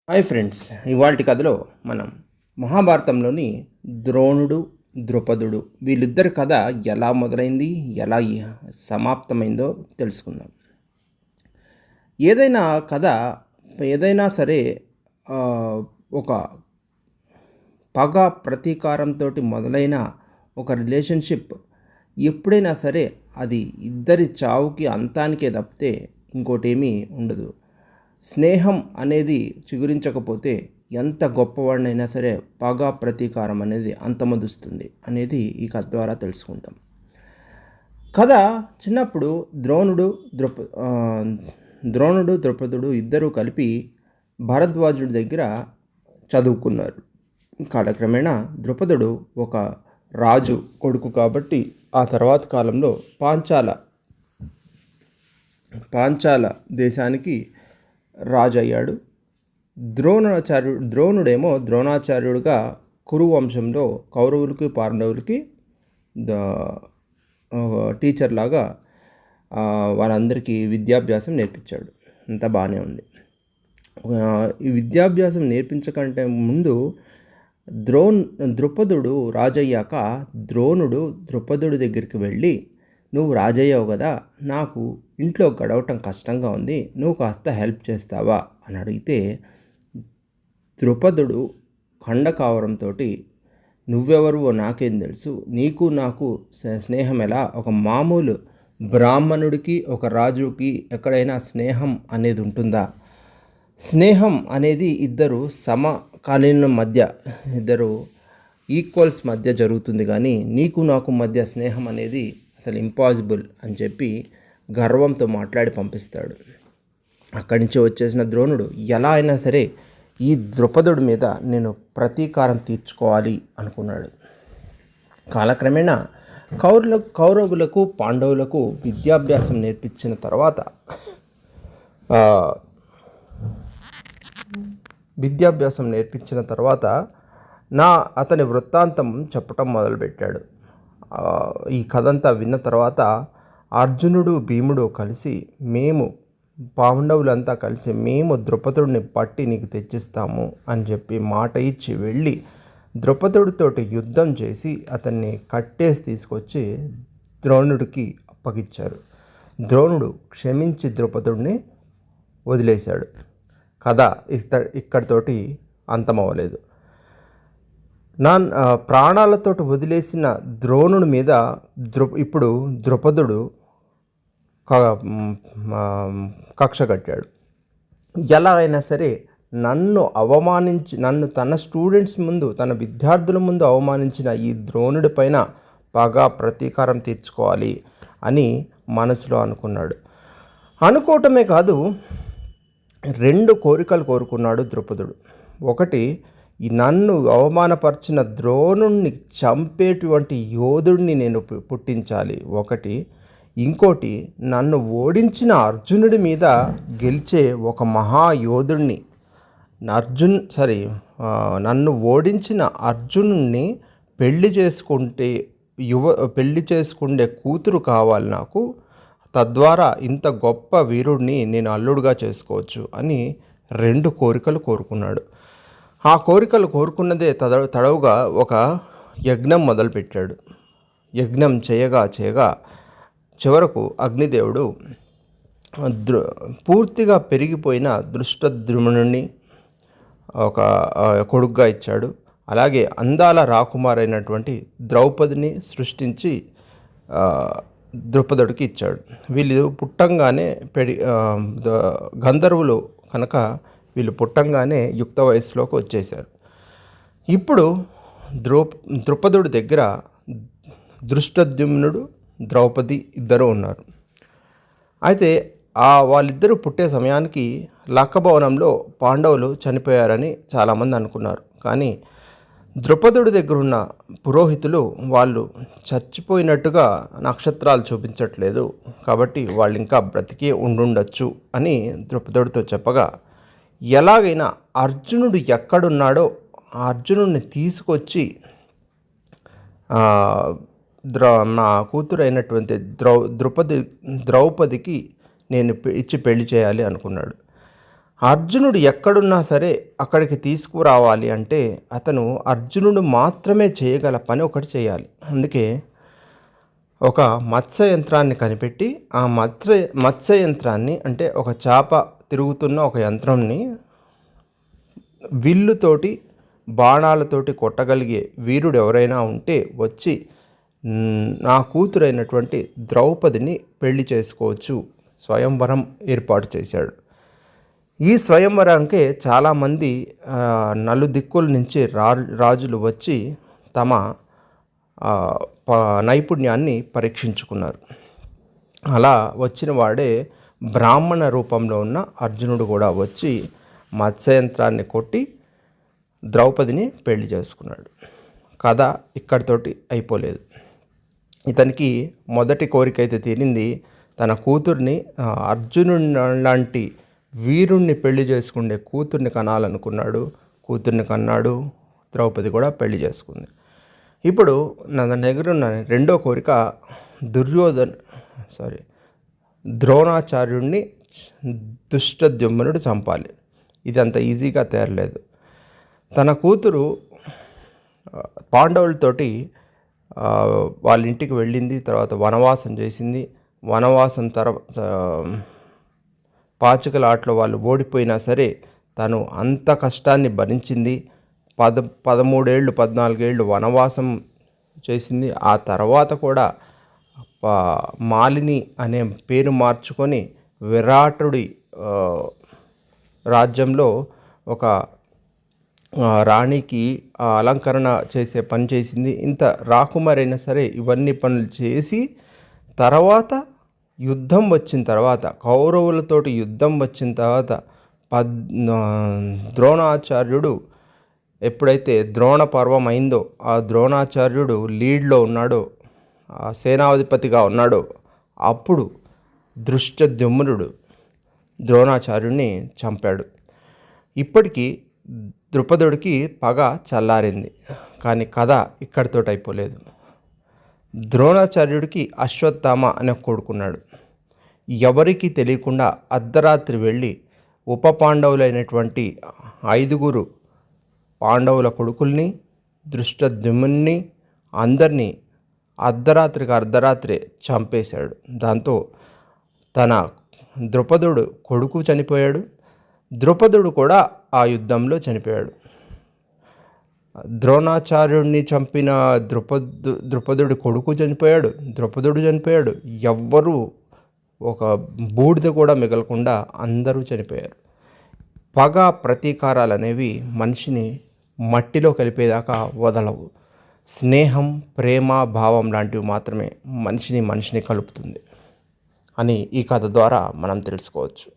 Hi friends, ఇవాల్టి కథలో మనం మహాభారతంలోని ద్రోణుడు, ద్రుపదుడు వీళ్ళిద్దరి కథ ఎలా మొదలైంది, ఎలా సమాప్తమైందో తెలుసుకుందాం. ఏదైనా కథ ఏదైనా సరే ఆ, ఒక పగ ప్రతీకారంతో మొదలైన ఒక రిలేషన్షిప్ ఎప్పుడైనా సరే అది ఇద్దరి చావుకి అంతానికే తప్పితే ఇంకోటేమీ ఉండదు. స్నేహం అనేది చిగురించకపోతే ఎంత గొప్పవాడినైనా సరే పగ ప్రతీకారం అనేది అంతమొందుస్తుంది అనేది ఈ కథ ద్వారా తెలుసుకుంటాం. కథ చిన్నప్పుడు ద్రోణుడు ద్రౌపదుడు ఇద్దరూ కలిపి భరద్వాజుడి దగ్గర చదువుకున్నారు. కాలక్రమేణా ద్రుపదుడు ఒక రాజు కొడుకు కాబట్టి ఆ తర్వాత కాలంలో పాంచాల దేశానికి రాజు అయ్యాడు. ద్రోణుడేమో ద్రోణాచార్యుడిగా కురు వంశంలో కౌరవులకి పాండవులకి టీచర్ లాగా వారందరికీ విద్యాభ్యాసం నేర్పించాడు. అంతా బాగానే ఉంది. ఈ విద్యాభ్యాసం నేర్పించకంటే ముందు ద్రుపదుడు రాజయ్యాక ద్రోణుడు ద్రుపదుడి దగ్గరికి వెళ్ళి, నువ్వు రాజయ్యావు కదా, నాకు ఇంట్లో గడవటం కష్టంగా ఉంది, నువ్వు కాస్త హెల్ప్ చేస్తావా అని అడిగితే ద్రుపదుడు ఖండకావరంతో, నువ్వెవరు నాకేం తెలుసు, నీకు నాకు స్నేహం ఎలా, ఒక మామూలు బ్రాహ్మణుడికి ఒక రాజుకి ఎక్కడైనా స్నేహం అనేది ఉంటుందా? స్నేహం అనేది ఇద్దరు సమకాలీన మధ్య, ఇద్దరు ఈక్వల్స్ మధ్య జరుగుతుంది, కానీ నీకు నాకు మధ్య స్నేహం అనేది అసలు ఇంపాసిబుల్ అని చెప్పి గర్వంతో మాట్లాడి పంపిస్తాడు. అక్కడి నుంచి వచ్చేసిన ద్రోణుడు ఎలా అయినా సరే ఈ ద్రుపదుడి మీద నేను ప్రతీకారం తీర్చుకోవాలి అనుకున్నాడు. కాలక్రమేణా కౌరవులకు పాండవులకు విద్యాభ్యాసం నేర్పించిన తర్వాత అతని వృత్తాంతం చెప్పటం మొదలుపెట్టాడు. ఈ కథంతా విన్న తర్వాత అర్జునుడు భీముడు కలిసి, పాండవులంతా కలిసి మేము ద్రుపదుడిని పట్టి నీకు తెచ్చిస్తాము అని చెప్పి మాట ఇచ్చి వెళ్ళి ద్రుపదుడితోటి యుద్ధం చేసి అతన్ని కట్టేసి తీసుకొచ్చి ద్రోణుడికి అప్పగిచ్చారు. ద్రోణుడు క్షమించి ద్రుపదుడిని వదిలేశాడు. కథ ఇక్కడితోటి అంతమవ్వలేదు. ప్రాణాలతో వదిలేసిన ద్రోణుడి మీద ఇప్పుడు ద్రుపదుడు కక్ష కట్టాడు. ఎలా అయినా సరే నన్ను తన స్టూడెంట్స్ ముందు, తన విద్యార్థుల ముందు అవమానించిన ఈ ద్రోణుడి పైన పగ ప్రతీకారం తీర్చుకోవాలి అని మనసులో అనుకున్నాడు. అనుకోవటమే కాదు, 2 కోరికలు కోరుకున్నాడు ద్రుపదుడు. ఒకటి, నన్ను అవమానపరిచిన ద్రోణుణ్ణి చంపేటువంటి యోధుడిని నేను పుట్టించాలి ఒకటి. ఇంకోటి, నన్ను ఓడించిన అర్జునుడి మీద గెలిచే ఒక మహాయోధుడిని, నన్ను ఓడించిన అర్జునుడిని పెళ్లి చేసుకుండే కూతురు కావాలి నాకు, తద్వారా ఇంత గొప్ప వీరుడిని నేను అల్లుడుగా చేసుకోవచ్చు అని 2 కోరికలు కోరుకున్నాడు. ఆ కోరికలు కోరుకున్నదే తడవుగా ఒక యజ్ఞం మొదలుపెట్టాడు. యజ్ఞం చేయగా చివరకు అగ్నిదేవుడు పూర్తిగా పెరిగిపోయిన దృష్టద్యుమ్నుడిని ఒక కొడుగ్గా ఇచ్చాడు. అలాగే అందాల రాకుమారైనటువంటి ద్రౌపదిని సృష్టించి ద్రుపదుడికి ఇచ్చాడు. వీళ్ళు పుట్టంగానే గంధర్వులు కనుక వీళ్ళు పుట్టంగానే యుక్త వయసులోకి వచ్చేశారు. ఇప్పుడు ద్రుపదుడి దగ్గర దృష్టద్యుమ్నుడు, ద్రౌపది ఇద్దరు ఉన్నారు. అయితే వాళ్ళిద్దరూ పుట్టే సమయానికి లక్కభవనంలో పాండవులు చనిపోయారని చాలామంది అనుకున్నారు. కానీ ద్రుపదుడి దగ్గర ఉన్న పురోహితులు వాళ్ళు చచ్చిపోయినట్టుగా నక్షత్రాలు చూపించట్లేదు, కాబట్టి వాళ్ళు ఇంకా బ్రతికే ఉండుండొచ్చు అని ద్రుపదుడితో చెప్పగా, ఎలాగైనా అర్జునుడు ఎక్కడున్నాడో ఆ అర్జునుడిని తీసుకొచ్చి నా కూతురు అయినటువంటి ద్రౌపదికి నేను ఇచ్చి పెళ్లి చేయాలి అనుకున్నాడు. అర్జునుడు ఎక్కడున్నా సరే అక్కడికి తీసుకురావాలి అంటే అతను అర్జునుడు మాత్రమే చేయగల పని ఒకటి చేయాలి. అందుకే ఒక మత్స్య యంత్రాన్ని కనిపెట్టి ఆ మత్స్య యంత్రాన్ని అంటే ఒక చేప తిరుగుతున్న ఒక యంత్రంని విల్లుతోటి బాణాలతోటి కొట్టగలిగే వీరుడు ఎవరైనా ఉంటే వచ్చి నా కూతురైనటువంటి ద్రౌపదిని పెళ్లి చేసుకోవచ్చు స్వయంవరం ఏర్పాటు చేశాడు. ఈ స్వయంవరానికే చాలామంది నలుదిక్కుల నుంచి రాజులు వచ్చి తమ నైపుణ్యాన్ని పరీక్షించుకున్నారు. అలా వచ్చిన వాడే బ్రాహ్మణ రూపంలో ఉన్న అర్జునుడు కూడా వచ్చి మత్స్యయంత్రాన్ని కొట్టి ద్రౌపదిని పెళ్లి చేసుకున్నాడు. కథ ఇక్కడితోటి అయిపోలేదు. ఇతనికి మొదటి కోరిక అయితే తీరింది. తన కూతుర్ని అర్జునుడి లాంటి వీరుణ్ణి పెళ్లి చేసుకునే కూతుర్ని కనాలనుకున్నాడు. కూతుర్ని కన్నాడు. ద్రౌపది కూడా పెళ్లి చేసుకుంది. ఇప్పుడు నా దగ్గర ఉన్న రెండో కోరిక ద్రోణాచార్యుడిని దుష్టద్యుమ్నుడు చంపాలి. ఇది అంత ఈజీగా తేరలేదు. తన కూతురు పాండవులతోటి వాళ్ళ ఇంటికి వెళ్ళింది. తర్వాత వనవాసం చేసింది. వనవాసం పాచికల ఆటలో వాళ్ళు ఓడిపోయినా సరే తను అంత కష్టాన్ని భరించింది. 13 ఏళ్ళు 14 ఏళ్ళు వనవాసం చేసింది. ఆ తర్వాత కూడా మాలిని అనే పేరు మార్చుకొని విరాటుడి రాజ్యంలో ఒక రాణికి అలంకరణ చేసే పని చేసింది. ఇంత రాకుమారైనా సరే ఇవన్నీ పనులు చేసి తర్వాత యుద్ధం వచ్చిన తర్వాత కౌరవులతోటి యుద్ధం వచ్చిన తర్వాత ద్రోణాచార్యుడు ఎప్పుడైతే ద్రోణ పర్వం అయిందో ఆ ద్రోణాచార్యుడు లీడ్లో ఉన్నాడో ఆ సేనాధిపతిగా ఉన్నాడో అప్పుడు ధృష్టద్యుమ్నుడు ద్రోణాచార్యుడిని చంపాడు. ఇప్పటికీ ద్రుపదుడికి పగ చల్లారింది. కానీ కథ ఇక్కడితో అయిపోలేదు. ద్రోణాచార్యుడికి అశ్వత్థామ అనే కొడుకున్నాడు. ఎవరికీ తెలియకుండా అర్ధరాత్రి వెళ్ళి ఉప పాండవులైనటువంటి 5 పాండవుల కొడుకుల్ని ధృష్టద్యుమ్నుని అందరినీ అర్ధరాత్రే చంపేశాడు. దాంతో తన ద్రుపదుడు కొడుకు చనిపోయాడు. ద్రుపదుడు కూడా ఆ యుద్ధంలో చనిపోయాడు. ద్రోణాచార్యుడిని చంపిన ద్రుపదుడి కొడుకు చనిపోయాడు. ద్రుపదుడు చనిపోయాడు. ఎవ్వరూ ఒక బూడిద కూడా మిగలకుండా అందరూ చనిపోయారు. పగ ప్రతీకారాలు అనేవి మనిషిని మట్టిలో కలిపేదాకా వదలవు. స్నేహం, ప్రేమ, భావం లాంటివి మాత్రమే మనిషిని కలుపుతుంది అని ఈ కథ ద్వారా మనం తెలుసుకోవచ్చు.